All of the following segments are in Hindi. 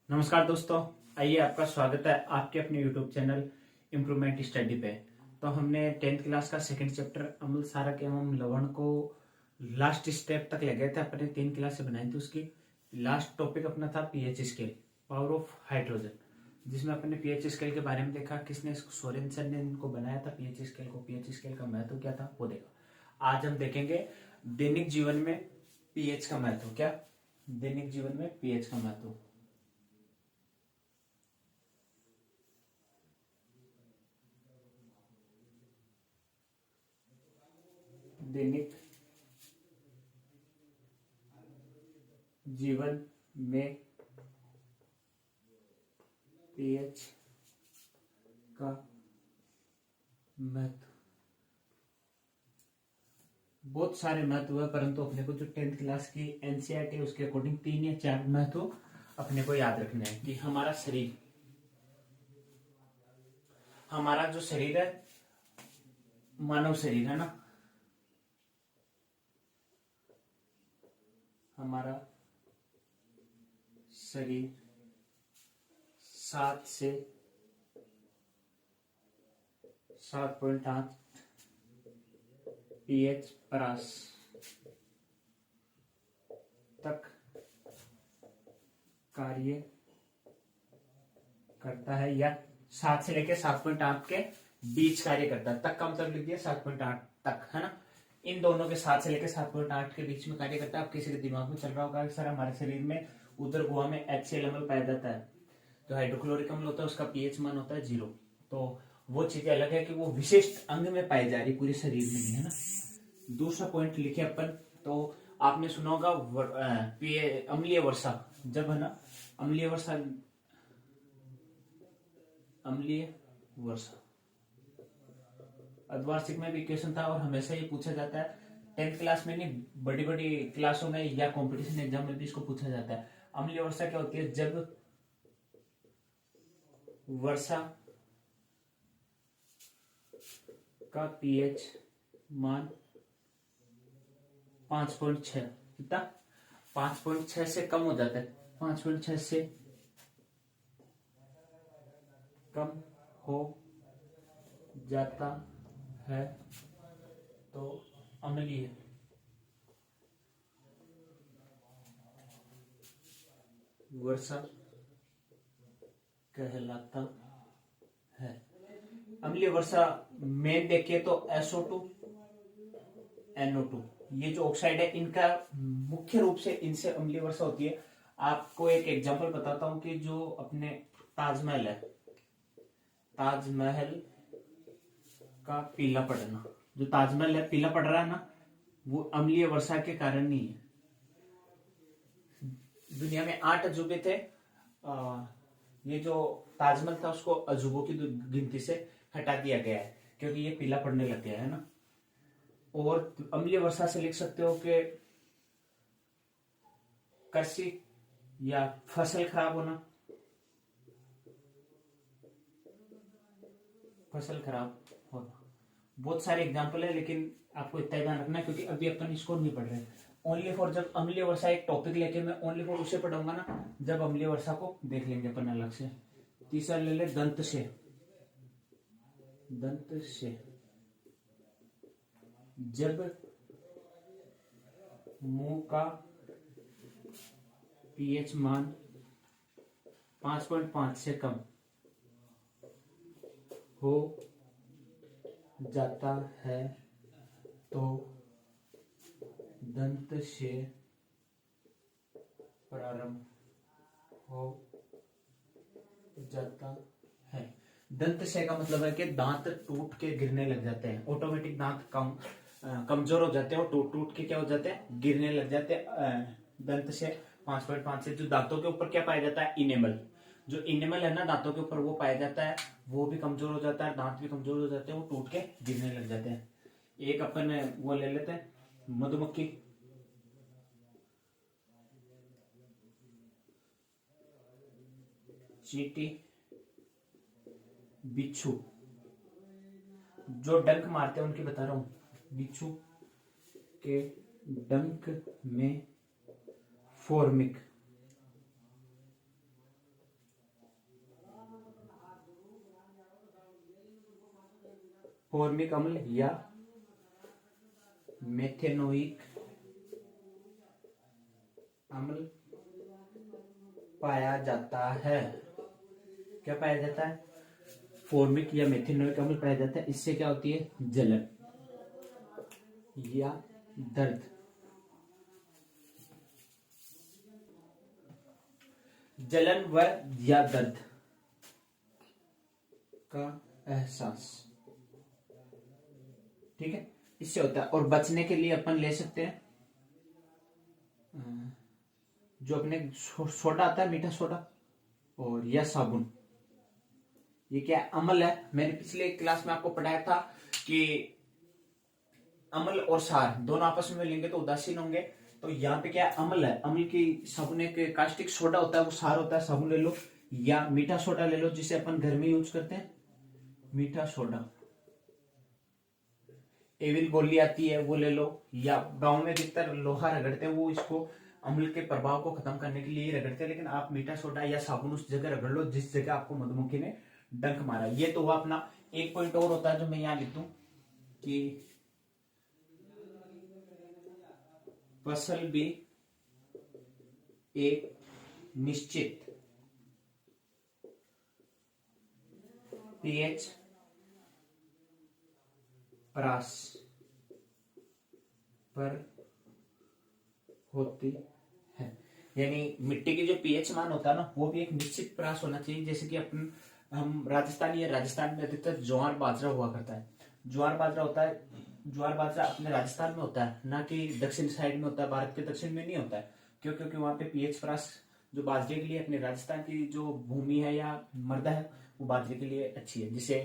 नमस्कार दोस्तों, आइए आपका स्वागत है आपके अपने YouTube चैनल इम्प्रूवमेंट स्टडी पे। तो हमने 10th क्लास का सेकंड चैप्टर अम्ल सारक एवं लवण को लास्ट स्टेप तक ले गए थे। अपने 3 क्लास से बनाई थी। उसकी लास्ट टॉपिक अपना था pH scale, power of hydrogen, जिसमें अपने पीएच स्केल के बारे में देखा। किसने इसको, सोरेनसन ने इनको बनाया था पीएच स्केल को। पीएच स्केल का महत्व क्या था वो देखा। आज हम देखेंगे दैनिक जीवन में पीएच का महत्व। क्या दैनिक जीवन में पीएच का महत्व। दैनिक जीवन में पीएच का महत्व। बहुत सारे महत्व है, परंतु अपने को जो 10th क्लास की एनसीईआरटी है उसके अकॉर्डिंग 3 या 4 महत्व अपने को याद रखना है। कि हमारा शरीर, हमारा जो शरीर है, मानव शरीर है ना, हमारा शरीर 7 से 7.8 पीएच परास तक कार्य करता है, या 7 से लेकर 7.8 के बीच कार्य करता है। तक का मतलब लिख दिया 7.8 तक, है ना। इन दोनों के 7 से लेकर 7.8 के बीच में कार्य करता है। अब किसी के दिमाग में चल रहा होगा सर हमारे शरीर में उदर गुहा में HCl अम्ल पाया जाता है, जो हाइड्रोक्लोरिक अम्ल होता है उसका पीएच मान होता है 0। तो वो चीजें अलग है कि वो विशिष्ट अंग में पाई जा रही, पूरे शरीर में नहीं, है ना। दूसरा पॉइंट लिखे अपन। तो आपने सुना होगा अम्लीय वर्षा, जब है ना अम्लीय वर्षा, अम्लीय वर्षा अर्धवार्षिक में भी क्वेश्चन था और हमेशा ये पूछा जाता है। 10th क्लास में नहीं, बड़ी बड़ी क्लासों में या कंपटीशन एग्जाम में भी इसको पूछा जाता है। अम्लीय वर्षा क्या होती है? जब वर्षा का पीएच मान 5.6, कितना? 5.6 से कम हो जाता है। 5.6 से कम हो जाता है तो अम्लीय वर्षा कहलाता है। अम्लीय वर्षा में देखिए तो SO2 NO2, ये जो ऑक्साइड है इनका मुख्य रूप से इनसे अम्लीय वर्षा होती है। आपको एक एग्जांपल बताता हूं कि जो अपने ताजमहल है, ताजमहल का पीला पड़ना, जो ताजमहल है पीला पड़ रहा है ना, वो अम्लीय वर्षा के कारण नहीं है। दुनिया में 8 अजूबे थे। ये जो ताजमहल था उसको अजूबों की गिनती से हटा दिया गया है क्योंकि ये पीला पड़ने लग गया है ना। और अम्लीय वर्षा से लिख सकते हो कि कृषि या फसल खराब होना, फसल खराब होना। बहुत सारे एग्जाम्पल है, लेकिन आपको इतना ध्यान रखना है क्योंकि अभी अपन इसको नहीं पढ़ रहे। ओनली फॉर, जब अम्लीय वर्षा एक टॉपिक लेके मैं ओनली फॉर उसे पढ़ूंगा ना, जब अम्लीय वर्षा को देख लेंगे अपन अलग से। तीसरा ले ले दंत से, दंत से जब मुंह का पीएच मान 5.5 से कम हो जाता है तो दंत से प्रारंभ हो जाता है। दंत से का मतलब है कि दांत टूट के गिरने लग जाते हैं। ऑटोमेटिक दांत कमजोर हो जाते हैं और टूट टूट के क्या हो जाते हैं, गिरने लग जाते हैं। दंत से 5.5 से जो दांतों के ऊपर क्या पाया जाता है, इनेमल, जो इनेमल है ना दांतों के ऊपर वो पाया जाता है, वो भी कमजोर हो जाता है, दांत भी कमजोर हो जाते हैं, वो टूट के गिरने लग जाते हैं। एक अपन वो ले लेते हैं, मधुमक्खी, चींटी, बिच्छू, जो डंक मारते हैं उनकी बता रहा हूं। बिच्छू के डंक में फॉर्मिक फॉर्मिक अम्ल या मेथेनोइक अम्ल पाया जाता है। क्या पाया जाता है? फॉर्मिक या मेथेनोइक अम्ल पाया जाता है। इससे क्या होती है? जलन या दर्द। जलन व या दर्द का एहसास, ठीक है, इससे होता है। और बचने के लिए अपन ले सकते हैं जो अपने सोडा आता है, मीठा सोडा, और या साबुन। ये क्या है? अम्ल है। मैंने पिछले क्लास में आपको पढ़ाया था कि अम्ल और सार दोनों आपस में मिलेंगे तो उदासीन होंगे। तो यहाँ पे क्या है? अम्ल है। अम्ल की साबुन एक कास्टिक सोडा होता है, वो सार होता है, साबुन ले लो, या मीठा सोडा ले लो जिसे अपन घर में यूज करते हैं, मीठा सोडा। एविल गोली आती है वो ले लो, या गांव में अधिकतर लोहा रगड़ते हैं, वो इसको अम्ल के प्रभाव को खत्म करने के लिए रगड़ते हैं। लेकिन आप मीठा सोडा या साबुन उस जगह रगड़ लो जिस जगह आपको मधुमक्खी ने डंक मारा। ये तो हुआ अपना। एक पॉइंट और होता है जो मैं यहां लिख दूं कि फसल भी एक निश्चित पीएच परास पर होती है। यानी मिट्टी की जो पीएच मान होता है ना, वो भी एक निश्चित परास होना चाहिए। जैसे कि अपन हम राजस्थानी है, राजस्थान में अधिकतर ज्वार बाजरा हुआ करता है। ज्वार बाजरा होता है, ज्वार बाजरा अपने राजस्थान में होता है, ना कि दक्षिण साइड में होता है, भारत के दक्षिण में नहीं होता है। क्यों? क्योंकि वहां पे पीएच परास जो बाजरे के लिए, अपने राजस्थान की जो भूमि है या मृदा है, वो बाजरे के लिए अच्छी है। जिसे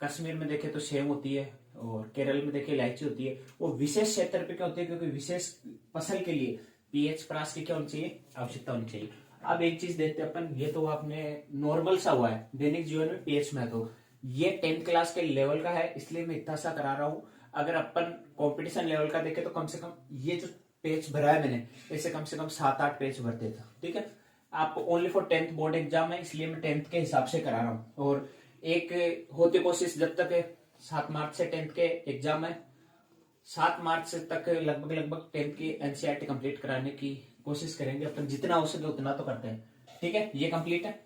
कश्मीर में देखे तो सेम होती है, और केरल में देखे इलायची होती है। वो विशेष क्षेत्र पे क्या होती है? क्योंकि विशेष फसल के लिए पीएच परास की क्या होनी चाहिए? आवश्यकता होनी चाहिए। अब एक चीज देखते हैं अपन, ये तो आपने नॉर्मल सा हुआ है दैनिक जीवन में पीएच में, तो ये 10th क्लास के लेवल का है, इसलिए मैं इतना सा करा रहा हूं। अगर अपन कंपटीशन लेवल का देखे तो कम से कम ये जो पेज भरा है मैंने, ऐसे कम से कम 7-8 पेज भरते था, ठीक है। आपको only for 10th board exam है, इसलिए मैं 10th के हिसाब से करा रहा हूँ। और एक होती कोशिश, जब तक 7 मार्च से 10th के एग्जाम है, 7 मार्च तक लगभग लगभग 10th की एनसीईआरटी कंप्लीट कराने की कोशिश करेंगे अपन, जितना हो सके उतना तो करते हैं, ठीक है। ये कंप्लीट है।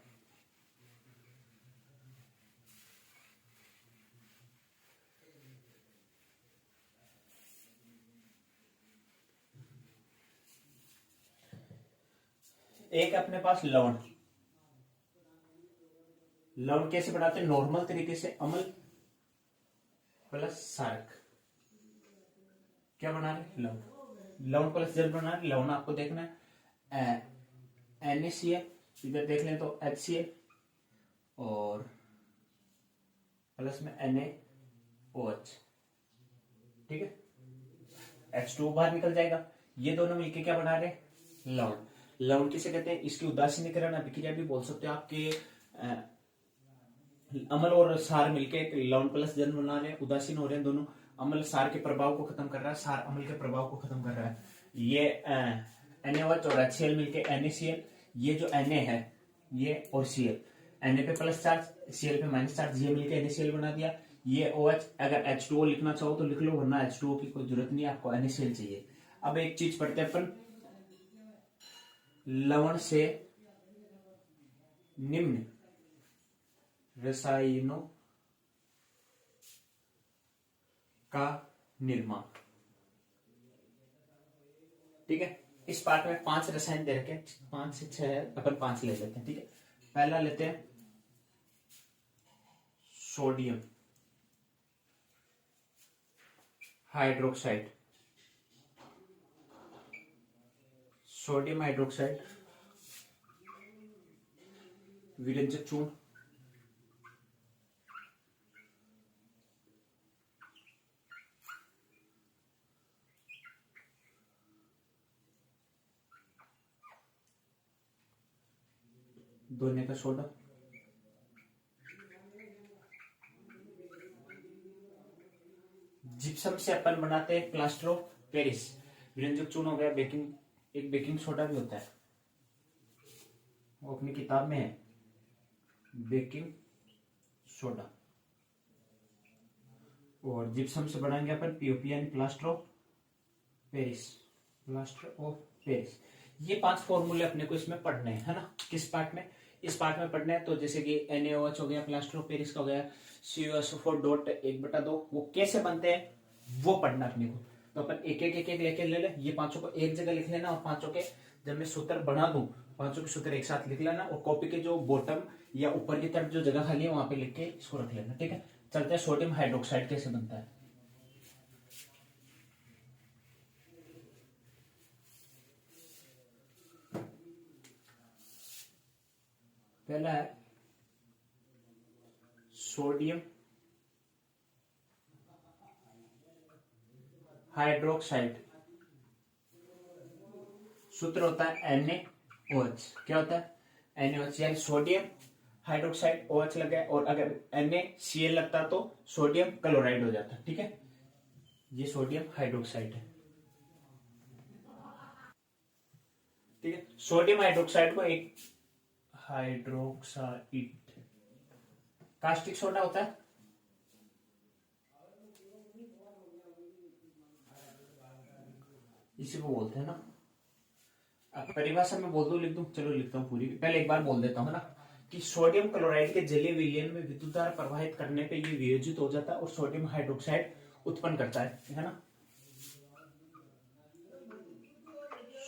एक अपने पास लवण। लवण कैसे बनाते हैं? नॉर्मल तरीके से, अम्ल प्लस सारक। क्या बना रहे? लवण। लवण प्लस जल बना रहे। लवण आपको देखना है NaCl, इधर देख लें तो HCl, और प्लस में NaOH, ठीक है। H2O बाहर निकल जाएगा। ये दोनों मिलके क्या बना रहे? लवण। लवण किसे कहते हैं? इसकी उदासीनीकरण अभिक्रिया भी बोल सकते हो आपके। अम्ल और सार मिलके एक लवण प्लस जल बना रहे हैं, उदासीन हो रहे हैं दोनों। अम्ल सार के प्रभाव को खत्म कर रहा है, सार अम्ल के प्रभाव को खत्म कर रहा है। ये NaOH और HCl मिलके NaCl। ये जो Na है, ये और Cl, Na पे प्लस चार्ज, Cl पे माइनस चार्ज, ये मिलके NaCl बना दिया। ये OH, अगर H2O लिखना चाहो तो लिख लो, वरना H2O की कोई जरूरत नहीं, आपको NaCl चाहिए। अब एक चीज पढ़ते हैं अपन, लवण से निम्न रसायनों का निर्माण, ठीक है। इस पार्ट में 5 रसायन दे रखे, 5 से 6 है, अपन 5 ले लेते हैं, ठीक है। पहला लेते हैं सोडियम हाइड्रोक्साइड। सोडियम हाइड्रोक्साइड विरंजक चूर्ण, धोने का सोडा, जिप्सम से अपन बनाते हैं प्लास्टर ऑफ पेरिस। विरंजक चूर्ण हो गया। बेकिंग, एक बेकिंग सोडा भी होता है, वो अपनी किताब में है, बेकिंग सोडा। और जिप्सम से बनाएंगे अपन पीओपी यानी plaster of Paris, plaster of Paris. ये 5 फॉर्मूले अपने को इसमें पढ़ने हैं, है ना। किस पार्ट में? इस पार्ट में पढ़ने हैं। तो जैसे कि NaOH हो गया, प्लास्टर ऑफ पेरिस का हो गया, CuSO4 डॉट 1/2, वो कैसे बनते हैं वो पढ़ना अपने को। तो अपन एक एक एक एक लेके ले ले, ये पांचों को एक जगह लिख लेना, और पांचों के जब मैं सूत्र बना दूं, पांचों के सूत्र एक साथ लिख लेना, और कॉपी के जो बॉटम या ऊपर की तरफ जो जगह खाली है वहां पे लिख के इसको रख लेना, ठीक है। चलते हैं सोडियम हाइड्रोक्साइड कैसे बनता है। पहला है सोडियम हाइड्रोक्साइड, सूत्र होता है NaOH। क्या होता है? NaOH, यानी सोडियम हाइड्रोक्साइड, OH लगा है, और अगर NaCl लगता तो सोडियम क्लोराइड हो जाता, ठीक है। ये सोडियम हाइड्रोक्साइड है, ठीक है। सोडियम हाइड्रोक्साइड को एक हाइड्रोक्साइड, कास्टिक सोडा होता है, इसी को बोलते हैं ना। अब परिभाषा में बोल दो, लिख दूं? चलो लिखता हूँ पूरी, पहले एक बार बोल देता हूँ ना, कि सोडियम क्लोराइड के जलीय विलयन में विद्युत धारा प्रवाहित करने पे ये वियोजित हो जाता है और सोडियम हाइड्रोक्साइड उत्पन्न करता है ना।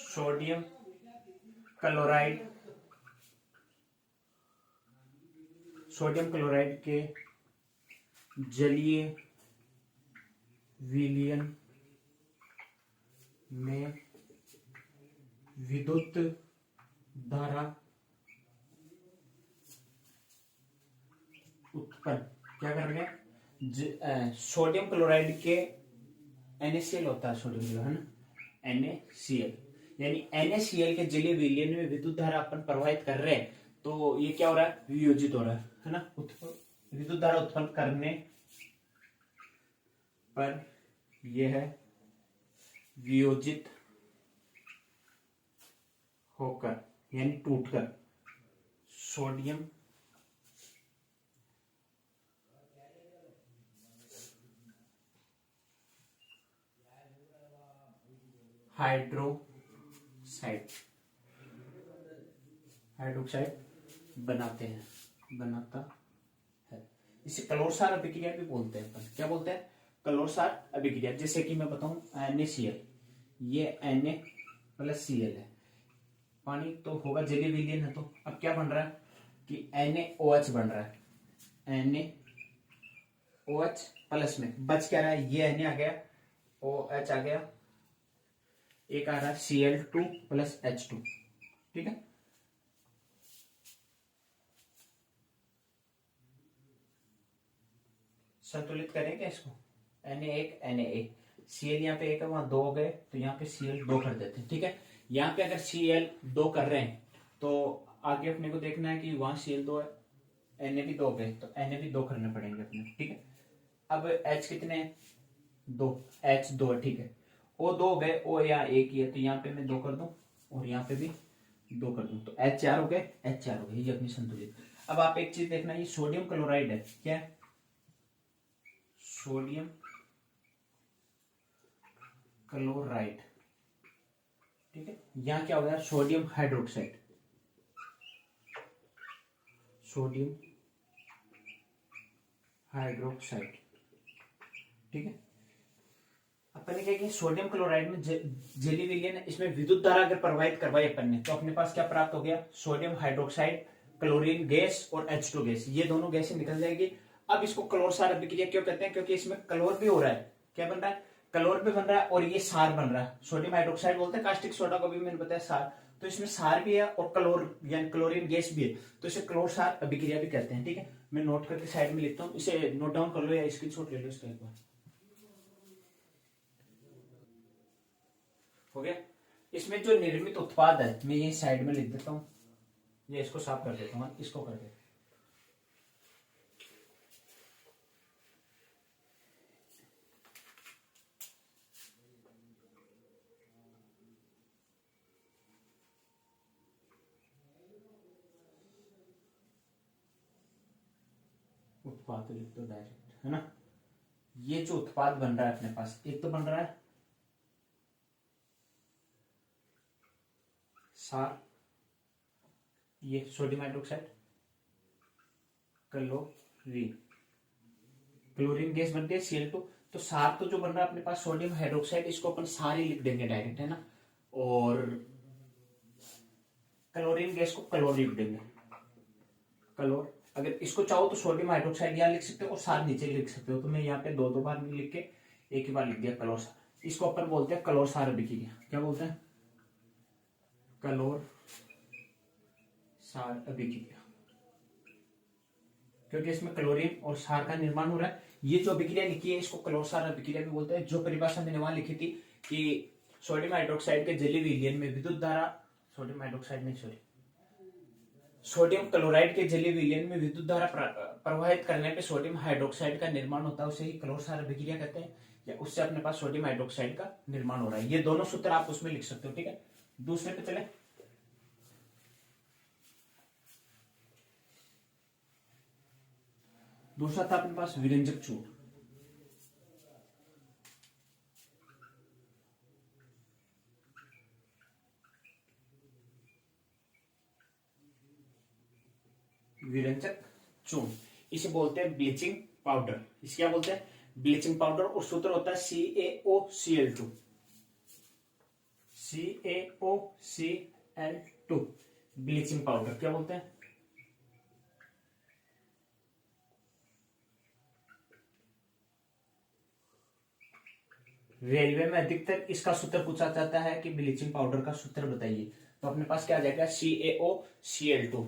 सोडियम क्लोराइड, सोडियम क्लोराइड के जलीय विलयन में विद्युत धारा उत्पन्न क्या कर रहे हैं? सोडियम क्लोराइड के NaCl होता है, सोडियम क्लोराइड है ना, NaCl, यानी NaCl के जलीय विलयन में विद्युत धारा अपन प्रवाहित कर रहे हैं, तो ये क्या हो रहा है? वियोजित हो रहा है ना। विद्युत धारा उत्पन्न करने पर यह है वियोजित होकर, यानी टूटकर सोडियम हाइड्रोक्साइड बनाते हैं, बनाता है। इसे क्लोरसार अभिक्रिया भी बोलते हैं अपन। क्या बोलते हैं? क्लोरसार अभिक्रिया। जैसे कि मैं बताऊं, NaCl, ये Na+Cl है, पानी तो होगा, जलीय विलयन है, तो अब क्या बन रहा है कि NaOH बन रहा है। NaOH प्लस में बच क्या रहा है? ये Na आ गया, OH आ गया, एक आ रहा है Cl2 + H2, ठीक है। संतुलित करें क्या इसको? Na1 Na1, Cl यहाँ पे एक है, वहां 2 हो गए, तो यहाँ पे Cl2 कर देते हैं, ठीक है। यहाँ पे अगर Cl2 कर रहे हैं तो आगे अपने को देखना है कि वहां Cl2 है, Na भी 2 गए, तो Na भी 2 करने पड़ेंगे अपने, ठीक है। अब H कितने हैं? 2, H2 है, ठीक है। O 2 गए, O यहाँ एक ही है, तो यहाँ पे मैं 2 कर दूं, और यहाँ पे भी 2 कर दूं, तो H4 हो गए, H4 हो गए, ये अपनी संतुलित। अब आप एक चीज देखना, ये सोडियम क्लोराइड है, क्या है? सोडियम क्लोराइड, ठीक है। यहां क्या हो गया? सोडियम हाइड्रोक्साइड, सोडियम हाइड्रोक्साइड, ठीक है। अपन ने क्या किया? सोडियम क्लोराइड में जलीय विलयन है, इसमें विद्युत धारा अगर प्रवाहित करवाई अपन ने, तो अपने पास क्या प्राप्त हो गया? सोडियम हाइड्रोक्साइड, क्लोरीन गैस और H2 गैस, ये दोनों गैसें निकल जाएगी। अब इसको क्लोरसार अभिक्रिया क्यों कहते हैं? क्योंकि इसमें क्लोर भी हो रहा है। क्या बन रहा है? क्लोर भी बन रहा है, और ये सार बन रहा है। सोडियम हाइड्रोक्साइड बोलते हैं, कास्टिक सोडा को भी मैंने बताया सार, तो इसमें सार भी है और क्लोर यानी क्लोरीन गैस भी है, तो इसे क्लोरसार अभिक्रिया भी कहते हैं, ठीक है। मैं नोट करके साइड में लिखता हूँ, इसे नोट डाउन कर लो या स्क्रीनशॉट ले लो इसका एक बार। हो गया। इसमें जो निर्मित उत्पाद है, मैं ये साइड में लिख देता हूँ, ये इसको साफ कर देता हूँ, इसको करके उत्पाद लिख दो डायरेक्ट, है ना। ये जो उत्पाद बन रहा है अपने पास, एक तो बन रहा है सार, ये sodium hydroxide, chlorine, chlorine gas बनती है Cl2। तो सार तो जो बन रहा है अपने पास सोडियम हाइड्रोक्साइड, इसको अपन सार ही लिख देंगे डायरेक्ट, है ना। और क्लोरीन गैस को क्लोर लिख देंगे, क्लोर। अगर इसको चाहो तो सोडियम हाइड्रोक्साइड यहाँ लिख सकते हो और सार नीचे लिख सकते हो। तो मैं यहाँ पे दो दो बार नहीं लिख के एक ही बार लिख दिया क्लोर सार। इसको अपन बोलते हैं क्लोर सार अभिक्रिया। क्या बोलते हैं? क्लोर सार अभिक्रिया, क्योंकि इसमें क्लोरीन और सार का निर्माण हो रहा है। ये जो अभिक्रिया लिखी है इसको क्लोर सार अभिक्रिया भी बोलते हैं। जो परिभाषा मैंने वहां लिखी थी कि सोडियम हाइड्रोक्साइड के जलीय विलयन में विद्युत धारा, सोडियम हाइड्रोक्साइड नहीं सॉरी, सोडियम क्लोराइड के जलीय विलयन में विद्युत धारा प्रवाहित करने पे सोडियम हाइड्रोक्साइड का निर्माण होता है, उसे ही क्लोर सार अभिक्रिया कहते हैं। या उससे अपने पास सोडियम हाइड्रोक्साइड का निर्माण हो रहा है। ये दोनों सूत्र आप उसमें लिख सकते हो, ठीक है। दूसरे पे चले। दूसरा था अपने पास विरंजक चूर्ण। विरंजक चूर्ण, इसे बोलते हैं ब्लीचिंग पाउडर। इसे क्या बोलते हैं? Bleaching powder. और सूत्र होता है CaOCl2, CaOCl2 ब्लीचिंग पाउडर। क्या बोलते हैं? रेलवे में अधिकतर इसका सूत्र पूछा जाता है कि ब्लीचिंग पाउडर का सूत्र बताइए। तो अपने पास क्या आ जाएगा? CaOCl2।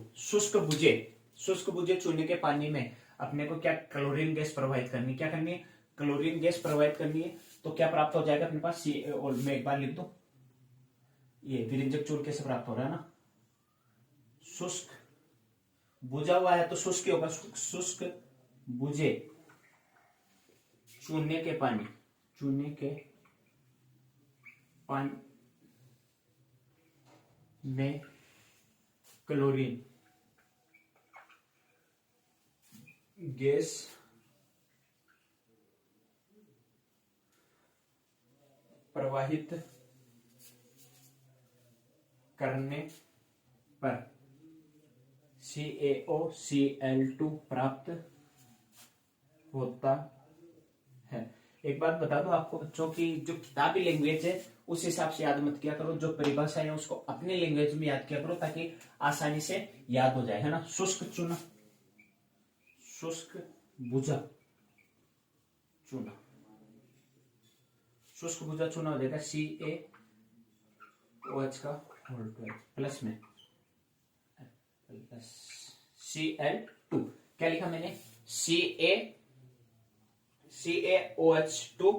शुष्क बुझे चूने के पानी में अपने को क्या क्लोरीन गैस प्रवाहित करनी, क्या करनी है? क्लोरीन गैस प्रवाहित करनी है। तो क्या प्राप्त हो जाएगा अपने पास? और मैं एक बार लिख दूं, ये विरंजक चूर्ण कैसे प्राप्त हो रहा है ना, शुष्क बुझा हुआ है तो शुष्क होगा, शुष्क बुझे चूने के पानी में क्लोरीन गैस प्रवाहित करने पर CaOCl2 प्राप्त होता है। एक बात बता दो आपको बच्चों की, जो किताबी लैंग्वेज है उस हिसाब से याद मत किया करो, जो परिभाषा है उसको अपनी लैंग्वेज में याद किया करो ताकि आसानी से याद हो जाए, है ना। शुष्क चूना, शुष्क बुझा चूना, शुष्क बुझा चूना हो जाएगा CaOH का प्लस में Cl2। क्या लिखा मैंने? CaOH2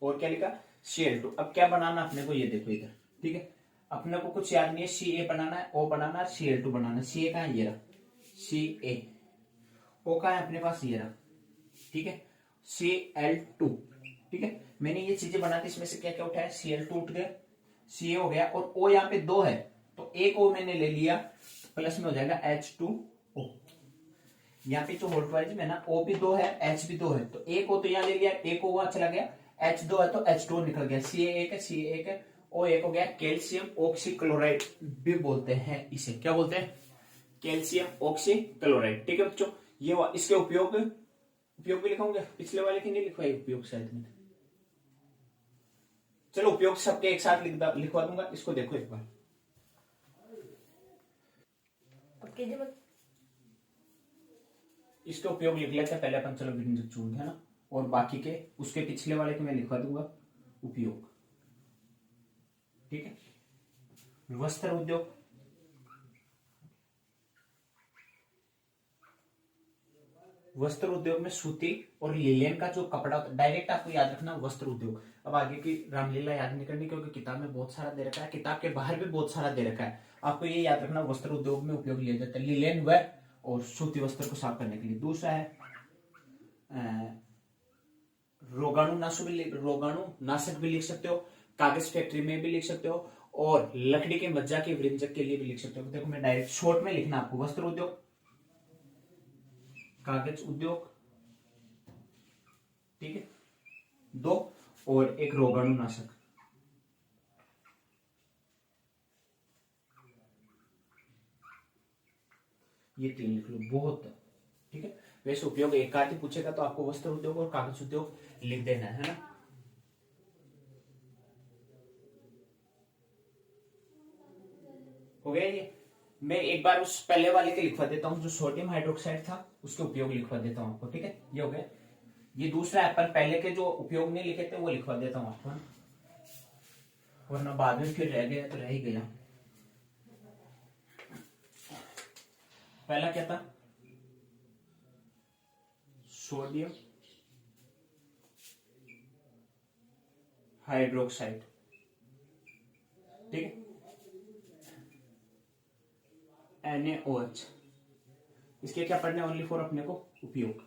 और क्या लिखा? Cl2। अब क्या बनाना अपने को, ये देखो इधर, ठीक है। अपने को कुछ याद नहीं है, Ca बनाना है, O बनाना है, Cl2 बनाना है। Ca कहाँ है? ये रहा Ca। O कहाँ है अपने पास? ये रहा, ठीक है। Cl2, ठीक है। मैंने ये चीजें बना दी, इसमें से क्या क्या उठाया? Cl2 उठ गया, Ca हो गया, और O यहाँ पे 2 है तो एक O मैंने ले लिया, प्लस में हो जाएगा H2O। यहाँ पे जो वोल्टवाइज में ना O भी 2 है, H भी 2 है, तो एक O तो यहाँ ले लिया, एक O वहां चला गया, H2 है तो H2 निकल गया, Ca1 है, Ca1 है, O1 हो गया। कैल्शियम ऑक्सीक्लोराइड भी बोलते हैं इसे। क्या बोलते हैं? कैल्शियम ऑक्सीक्लोराइड, ठीक है बच्चों। ये इसके उपयोग भी लिखाऊंगा, पिछले वाले की नहीं लिखवाई उपयोग शायद मैंने। चलो उपयोग सबके एक साथ लिखवा दूंगा, इसको देखो एक बार। इसके उपयोग लिख लेते हैं पहले अपन, चलो विरंजक चूर्ण, है ना। और बाकी के उसके पिछले वाले के मैं लिखवा दूंगा उपयोग, ठीक है। वस्त्र उद्योग, वस्त्र उद्योग में सूती और लिलेन का जो कपड़ा होता है, डायरेक्ट आपको याद रखना वस्त्र उद्योग। अब आगे की रामलीला याद नहीं करनी क्योंकि किताब में बहुत सारा दे रखा है, किताब के बाहर भी बहुत सारा दे रखा है। आपको ये याद रखना वस्त्र उद्योग में उपयोग लिया जाता है लिलेन व और सूती वस्त्र को साफ करने के लिए। दूसरा है रोगाणु नाशक भी लिख सकते हो, कागज फैक्ट्री में भी लिख सकते हो, और लकड़ी के मज्जा के विरंजक के लिए भी लिख सकते हो। देखो मैं डायरेक्ट शॉर्ट में लिखना आपको, वस्त्र उद्योग, कागज उद्योग, ठीक है, 2 और एक रोगाणुनाशक। ये 3 लिख लो, बहुत है। ठीक है, वैसे उपयोग एक आदि पूछेगा तो आपको वस्त्र उद्योग और कागज उद्योग लिख देना है ना। हो गया ये। मैं एक बार उस पहले वाले के लिखवा देता हूँ, जो सोडियम हाइड्रोक्साइड था उसके उपयोग लिखवा देता हूँ आपको। ठीक है, ये हो गया। ये दूसरा अपन पहले के जो उपयोग नहीं लिखे थे वो लिखवा देता हूँ आपको, वरना बाद में फिर रह गया तो रह ही गया। पहला क्या था? Sodium hydroxide. ठीक है, NaOH। इसके क्या पढ़ने, ओनली फॉर अपने को उपयोग।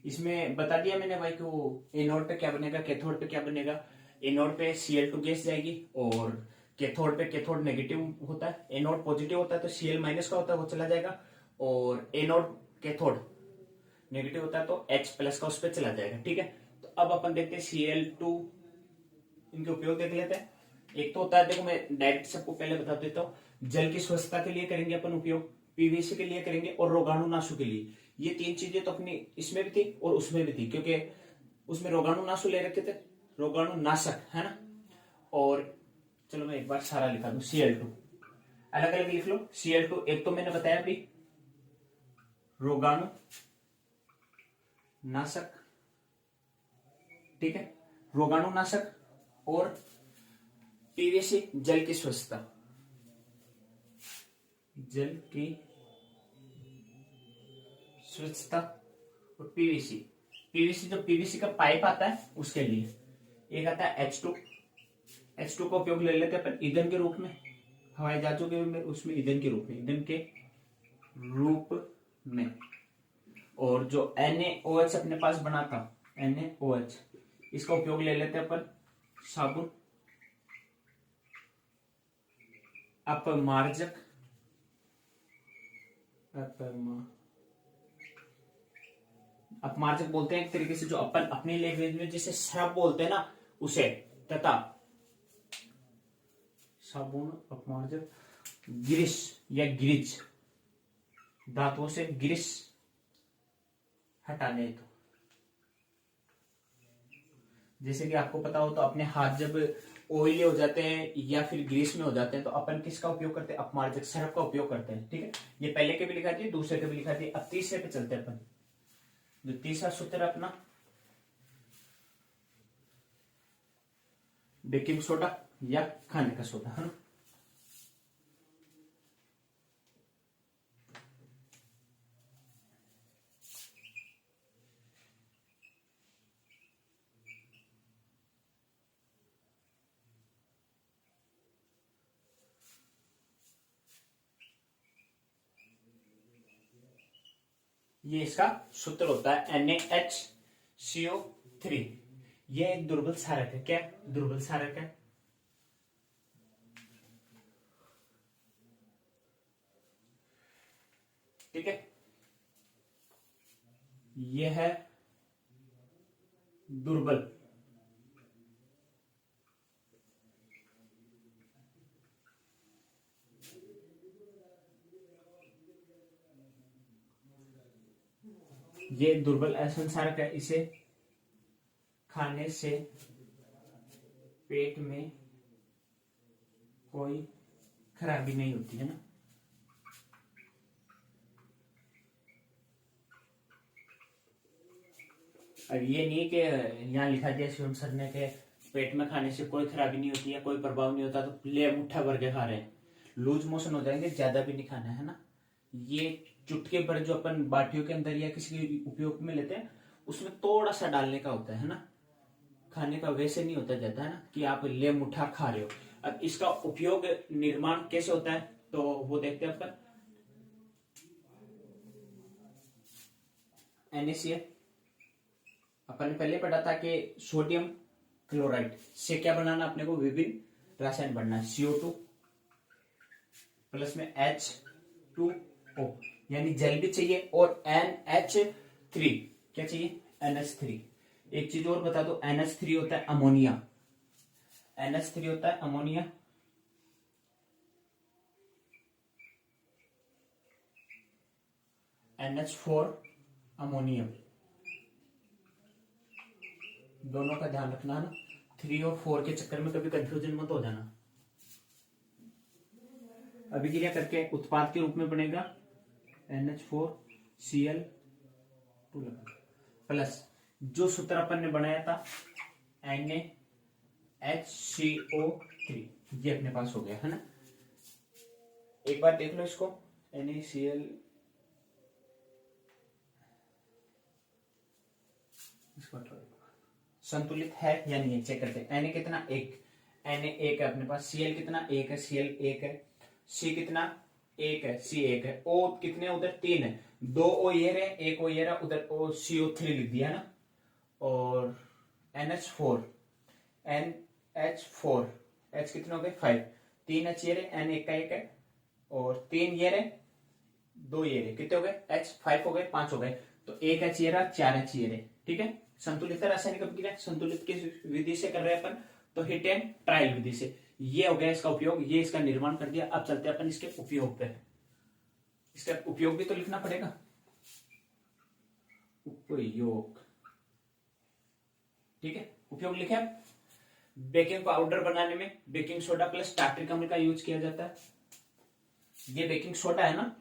इसमें बता दिया मैंने भाई कि वो एनोड पे क्या बनेगा, कैथोड पे क्या बनेगा। एनोड पे Cl2 गैस जाएगी और कैथोड पे, कैथोड नेगेटिव होता है, एनोड पॉजिटिव होता है तो Cl माइनस का होता है वो चला जाएगा, और एनोड कैथोड नेगेटिव होता है तो H प्लस का उस पर चला जाएगा। ठीक है, तो अब अपन देखते हैं Cl2, इनके उपयोग देख लेते हैं। एक तो होता है, देखो मैं डायरेक्ट सबको पहले बता देता हूँ, जल की स्वच्छता के लिए करेंगे अपन उपयोग, पीवीसी के लिए करेंगे और रोगाणुनाशु के लिए। ये 3 चीजें तो अपनी इसमें भी थी और उसमें भी थी, क्योंकि उसमें रोगाणुनाशु ले रखे थे, रोगाणुनाशक है ना। और चलो मैं एक बार सारा लिखा दूं, Cl2 अलग अलग लिख लो। Cl2 एक तो मैंने बताया अभी रोगाणु नाशक, ठीक है, रोगाणुनाशक, और पीवीसी जल की स्वच्छता, जल की स्वच्छता, और पीवीसी, पीवीसी जो पीवीसी का पाइप आता है उसके लिए। एक आता है H2, H2 का उपयोग ले लेते हैं अपन ईंधन के रूप में, हवाई जहाजों के में, उसमें ईंधन के रूप में, ईंधन के रूप में। और जो NaOH अपने पास बना था, NaOH, इसका उपयोग ले लेते हैं अपन साबुन, अपमार्जक, अपमार्जक बोलते हैं एक तरीके से, जो अपन अपनी लैंग्वेज में जिसे सरफ बोलते हैं ना उसे, तथा साबुन, अपमार्जक, ग्रीस या ग्रीज, धातुओं से ग्रीस हटाने हेतु। जैसे कि आपको पता हो तो अपने हाथ जब ऑयली हो जाते हैं या फिर ग्रीस में हो जाते हैं तो अपन किसका उपयोग करते हैं? अपमार्जक, सरफ का उपयोग करते हैं। ठीक है, ये पहले के भी लिखा थी, दूसरे के भी लिखा थी। अब तीसरे पे चलते हैं अपन। जो तीसरा सूत्र अपना बेकिंग सोडा या खाने का सोडा, है ना। ये इसका सूत्र होता है NaHCO3। ये एक दुर्बल क्षारक है। क्या दुर्बल क्षारक है? ठीक है, ये है दुर्बल, ये दुर्बल असंसारक है। इसे खाने से पेट में कोई खराबी नहीं होती है ना। अब ये नहीं कि यहाँ लिखा दिया शिवम सर ने कि पेट में खाने से कोई खराबी नहीं होती है, कोई प्रभाव नहीं होता, तो ले मुट्ठा भर के खा रहे हैं, लूज मोशन हो जाएंगे, ज्यादा भी नहीं खाना है ना। ये चुटके भर जो अपन बाटियों के अंदर या किसी के उपयोग में लेते हैं उसमें थोड़ा सा डालने का होता है ना, खाने का वैसे नहीं होता जाता है ना कि आप ले मुट्ठा खा रहे हो। अब इसका उपयोग निर्माण कैसे होता है तो वो देखते हैं अपन। NaCl अपन ने पहले पढ़ा था कि सोडियम क्लोराइड से क्या बनाना अपने को, विभिन्न रासायन बनना है। CO2 प्लस में H2O, यानी जल भी चाहिए, और NH3 क्या चाहिए? NH3। एक चीज और बता दो, NH3 होता है अमोनिया, NH3 होता है अमोनिया, NH4 अमोनियम। दोनों का ध्यान रखना ना, 3 और 4 के चक्कर में कभी कंफ्यूजन मत हो जाना। अभिक्रिया करके उत्पाद के रूप में बनेगा NH4Cl2 प्लस जो सूत्र अपन ने बनाया था NaHCO3, ये अपने पास हो गया है ना। एक बार देख लो इसको, NaCl संतुलित है या नहीं है चेक करते हैं। Na कितना, 1, Na 1 है अपने पास, Cl कितना, 1 है, Cl 1 है, C कितना, 1 है, C 1 है, O कितने उधर 3 है, 2 O ये रहे, 1 O ये रहा, उधर O CO3 लिख दिया ना। और NH4 H कितने हो गए 5, 3 H ये रहे, N 1 का 1 है, और 3 ये रहे, 2 ये रहे, कितने हो गए H 5 हो गए, 5 हो गए, तो 1 H ये रहा, 4 H ये रहे। ठीक है, संतुलित रासायनिक अभिक्रिया संतुलित किस विधि से कर रहे हैं अपन, तो हिट एंड ट्रायल विधि से। ये हो गया इसका उपयोग, ये इसका निर्माण कर दिया। अब चलते हैं अपन इसके उपयोग पे। इसका उपयोग भी तो लिखना पड़ेगा, उपयोग। ठीक है, उपयोग लिखे। बेकिंग पाउडर बनाने में बेकिंग सोडा प्लस टार्ट्रिक अम्ल का यूज किया जाता है। ये बेकिंग सोडा है ना,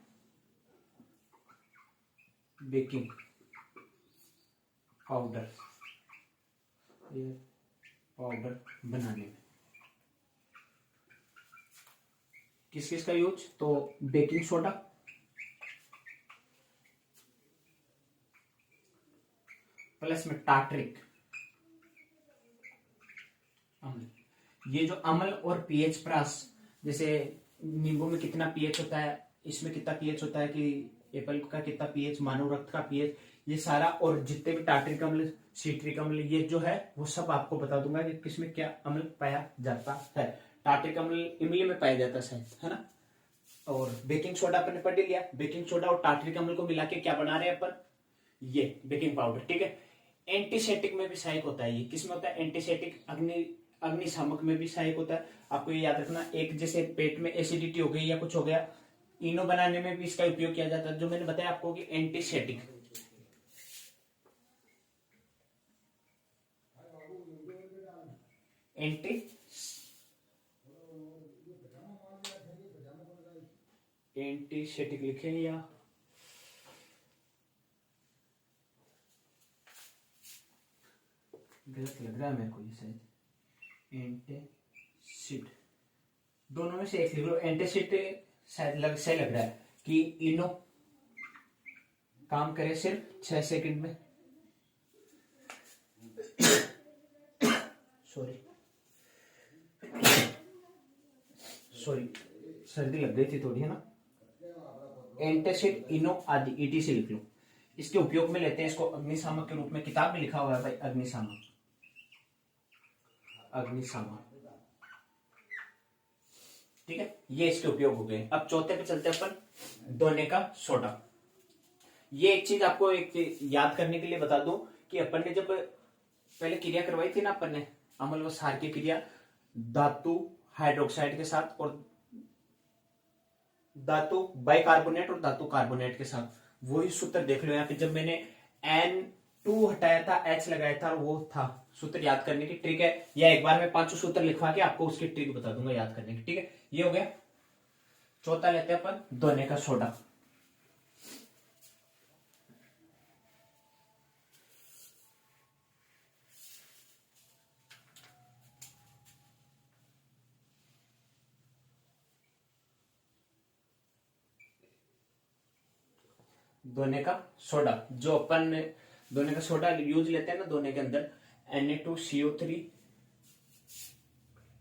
बेकिंग पाउडर, ये पाउडर बनाने में किस किस का यूज, तो बेकिंग सोडा प्लस में टार्ट्रिक अम्ल। ये जो अम्ल और पीएच प्रास, जैसे नींबू में कितना पीएच होता है, इसमें कितना पीएच होता है, कि एप्पल का कितना पीएच, मानव रक्त का पीएच, ये सारा, और जितने भी टार्ट्रिक अम्ल, सीट्रिक अम्ल, ये जो है वो सब आपको बता दूंगा कि किसमें क्या अम्ल पाया जाता है। टार्ट्रिक अम्ल इमली में पाया जाता है है ना। और बेकिंग सोडा अपन ने पढ़ लिया, बेकिंग सोडा और टार्ट्रिक अम्ल को मिला के क्या बना रहे हैं अपन, ये बेकिंग पाउडर। ठीक है, एंटीसेप्टिक में भी सहायक होता है। ये किसमें होता है, एंटीसेप्टिक, अग्निशामक में भी सहायक होता है। आपको ये याद रखना, एक जैसे पेट में एसिडिटी हो गई या कुछ हो गया, इनो बनाने में भी इसका उपयोग किया जाता है, जो मैंने बताया आपको कि एंटीसेप्टिक। एंटीसेप्टिक लिखे या गलत लग रहा है मेरे को ये शायद, एंटीसिड, दोनों में से एक लिख लो। एंटीसिड शायद सही लग रहा है कि इनो काम करे सिर्फ 6 सेकंड में। सॉरी सर्दी लग गई थी थोड़ी, है ना। एंटासिड, इनो आदि, ईटी से लिख लो। इसके उपयोग में लेते हैं इसको अग्निशामक के रूप में। किताब में लिखा हुआ है भाई अग्निशामक, अग्निशामक। ठीक है, ये इसके उपयोग हो गए। अब चौथे पे चलते हैं अपन, दोने का सोडा। ये एक चीज आपको एक याद करने के लिए बता दूं कि अपन ने जब पहले क्रिया करवाई थी ना, अपन ने अम्ल व क्षार की क्रिया धातु हाइड्रोक्साइड के साथ और धातु बाइकार्बोनेट और धातु कार्बोनेट के साथ, वही सूत्र देख लो यहाँ पे। जब मैंने N2 हटाया था, H लगाया था, वो था सूत्र याद करने की ट्रिक है। या एक बार मैं 5 सूत्र लिखवा के आपको उसकी ट्रिक बता दूंगा याद करने की। ठीक है, ये हो गया। चौथा लेते हैं अपन दोने का सोडा। दोने का सोडा, जो अपन दोने का सोडा यूज लेते हैं ना दोने के अंदर, Na2CO3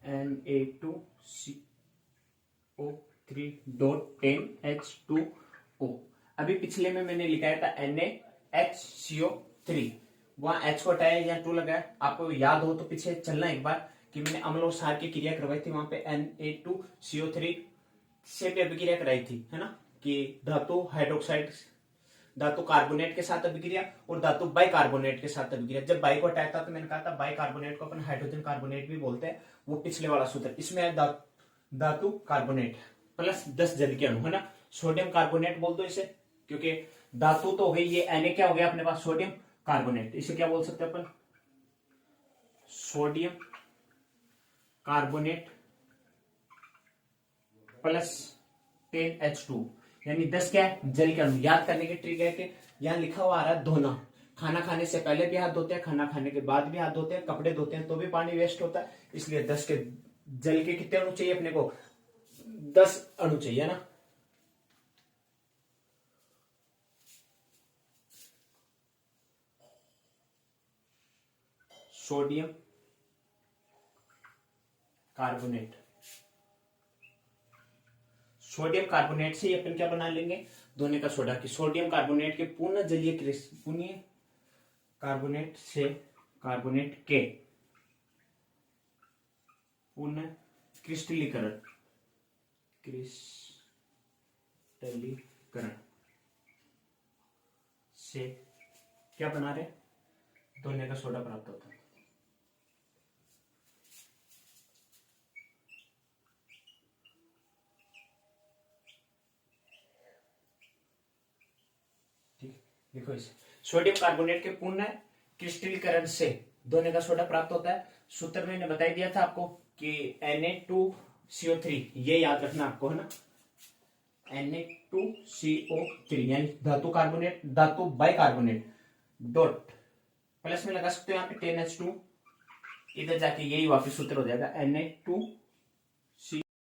Na2CO3.10H2O। अभी पिछले में मैंने लिखाया था NaHCO3, वहां H को हटाया या 2 लगाया। आपको याद हो तो पीछे चलना एक बार कि मैंने अम्ल और क्षार की क्रिया करवाई थी, वहां पे Na2CO3 से भी अभिक्रिया कराई थी, है ना, कि धातु हाइड्रोक्साइड, धातु कार्बोनेट के साथ अभिक्रिया और धातु बाइकार्बोनेट के साथ अभिक्रिया। जब बाई को हटाया था तो मैंने कहा था बाइकार्बोनेट को अपन हाइड्रोजन कार्बोनेट भी बोलते हैं, वो पिछले वाला सूत्र। इसमें है धातु कार्बोनेट प्लस 10 जल के अणु, है ना। सोडियम कार्बोनेट बोल दो इसे, क्योंकि धातु तो हो गई, ये Na क्या हो गया अपने पास, सोडियम कार्बोनेट। इसे क्या बोल सकते हैं अपन, सोडियम कार्बोनेट प्लस 10H2, यानी 10 क्या है, जल के अणु। याद करने की ट्रिक है कि यहाँ लिखा हुआ आ रहा है धोना, खाना खाने से पहले भी हाथ धोते हैं, खाना खाने के बाद भी हाथ धोते हैं, कपड़े धोते हैं तो भी पानी वेस्ट होता है, इसलिए 10 के जल के कितने अणु चाहिए अपने को, 10 अणु चाहिए ना। सोडियम कार्बोनेट, सोडियम कार्बोनेट से अपन क्या बना लेंगे, धोने का सोडा की। सोडियम कार्बोनेट के पूर्ण जलीय पुण्य कार्बोनेट से कार्बोनेट के पूर्ण क्रिस्टलीकरण से क्या बना रहे, धोने का सोडा प्राप्त होता है। देखो इसे, सोडियम कार्बोनेट के पूर्ण क्रिस्टलीकरण से धोने का सोडा प्राप्त होता है। सूत्र मैंने बता दिया था आपको कि Na2CO3, ये याद रखना आपको, है ना। Na2CO3 यानी धातु कार्बोनेट, धातु बाइकार्बोनेट डॉट प्लस में लगा सकते हो यहाँ पे 10H2, इधर जाके यही वापस सूत्र हो जाएगा Na2